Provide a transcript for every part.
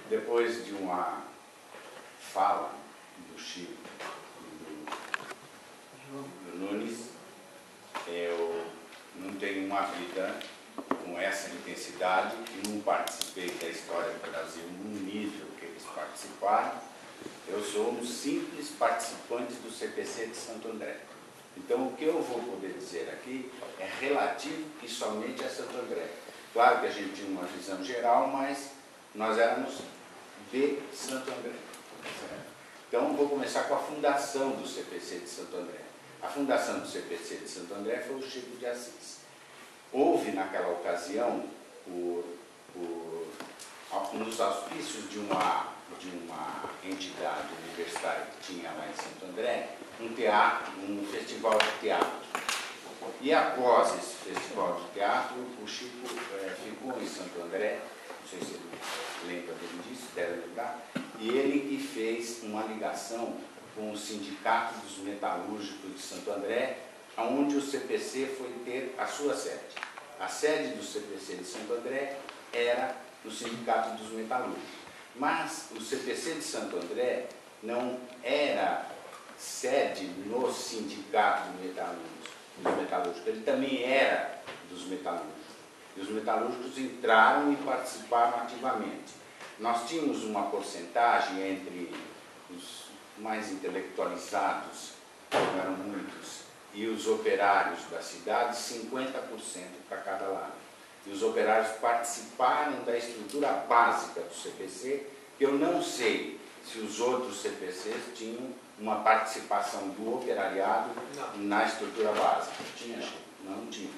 Depois de uma fala do Chico e do Nunes, eu não tenho uma vida com essa intensidade e não participei da história do Brasil no nível que eles participaram. Eu sou um simples participante do CPC de Santo André. Então, o que eu vou poder dizer aqui é relativo e somente a Santo André. Claro que a gente tinha uma visão geral, mas nós éramos de Santo André. Certo? Então, vou começar com a fundação do CPC de Santo André. A fundação do CPC de Santo André foi o Chico de Assis. Houve, naquela ocasião, nos auspícios de uma entidade universitária que tinha lá em Santo André, um festival de teatro. E após esse festival de teatro, o Chico ficou em Santo André, não sei se ele lembra dele disso, deve lembrar, e ele que fez uma ligação com o Sindicato dos Metalúrgicos de Santo André, onde o CPC foi ter a sua sede. A sede do CPC de Santo André era no Sindicato dos Metalúrgicos. Mas o CPC de Santo André não era sede no Sindicato dos Metalúrgicos, ele também era dos metalúrgicos. E os metalúrgicos entraram e participaram ativamente. Nós tínhamos uma porcentagem entre os mais intelectualizados, não eram muitos, e os operários da cidade, 50% para cada lado. E os operários participaram da estrutura básica do CPC, que eu não sei se os outros CPCs tinham uma participação do operariado na estrutura básica. Tinha? Não tinha.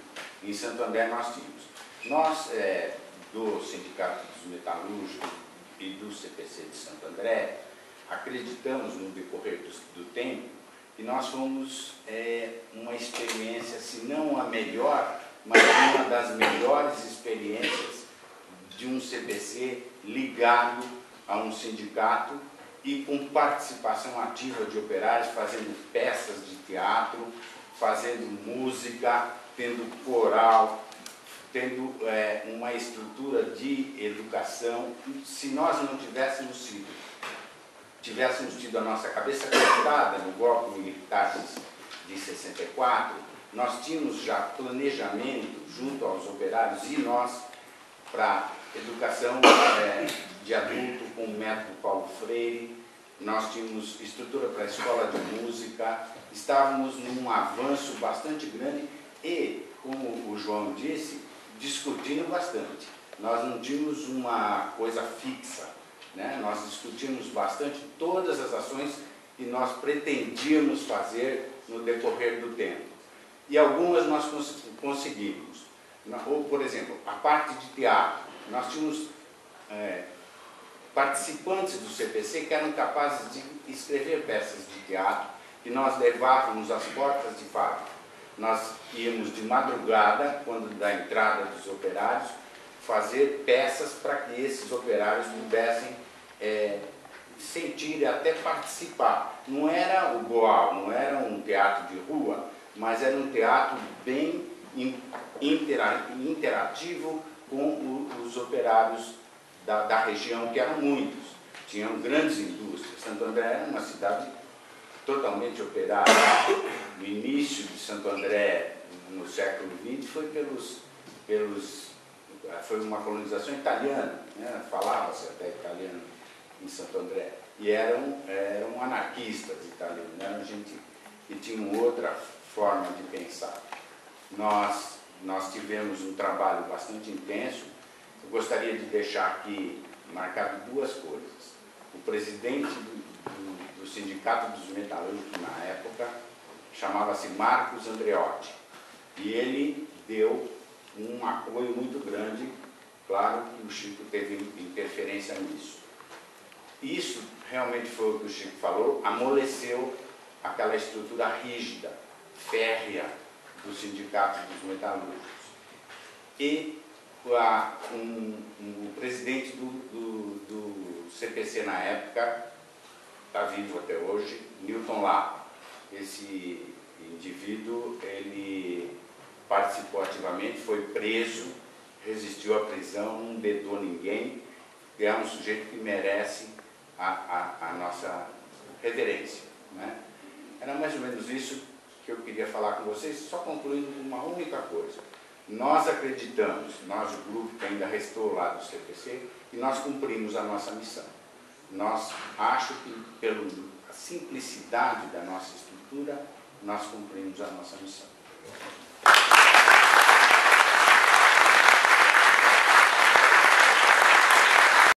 Em Santo André nós tínhamos. Nós, do Sindicato dos Metalúrgicos e do CPC de Santo André, acreditamos no decorrer do tempo que nós fomos uma experiência, se não a melhor, mas uma das melhores experiências de um CPC ligado a um sindicato e com participação ativa de operários, fazendo peças de teatro, fazendo música, tendo coral, tendo uma estrutura de educação. Se nós não tivéssemos tido a nossa cabeça cortada no golpe militar de 64, nós tínhamos já planejamento junto aos operários e nós para educação de adulto com o método Paulo Freire, nós tínhamos estrutura para a escola de música, estávamos num avanço bastante grande e, como o João disse, discutindo bastante. Nós não tínhamos uma coisa fixa, né? Nós discutimos bastante todas as ações que nós pretendíamos fazer no decorrer do tempo. E algumas nós conseguimos. Ou, por exemplo, a parte de teatro. Nós tínhamos participantes do CPC que eram capazes de escrever peças de teatro que nós levávamos às portas de fábrica. Nós íamos de madrugada, quando da entrada dos operários, fazer peças para que esses operários pudessem sentir e até participar. Não era o Boal, não era um teatro de rua, mas era um teatro bem interativo com os operários da região, que eram muitos. Tinham grandes indústrias. Santo André era uma cidade totalmente operária. No início de Santo André, no século XX, foi uma colonização italiana, né? Falava-se até italiano em Santo André. E eram anarquistas italianos, eram gente que tinham outra forma de pensar. Nós tivemos um trabalho bastante intenso. Eu gostaria de deixar aqui marcado duas coisas. O presidente do Sindicato dos Metalúrgicos na época chamava-se Marcos Andreotti. E ele deu um apoio muito grande, claro que o Chico teve interferência nisso. Isso realmente foi o que o Chico falou, amoleceu aquela estrutura rígida, férrea do Sindicato dos Metalúrgicos. E o presidente do CPC na época, está vivo até hoje, Newton Lapa. Esse indivíduo, ele participou ativamente, foi preso, resistiu à prisão, não dedou ninguém é um sujeito que merece a nossa reverência, né? Era mais ou menos isso que eu queria falar com vocês, só concluindo uma única coisa. Nós acreditamos, nós, o grupo que ainda restou lá do CPC, que nós cumprimos a nossa missão. Nós, acho que, pela simplicidade da nossa estrutura, nós cumprimos a nossa missão.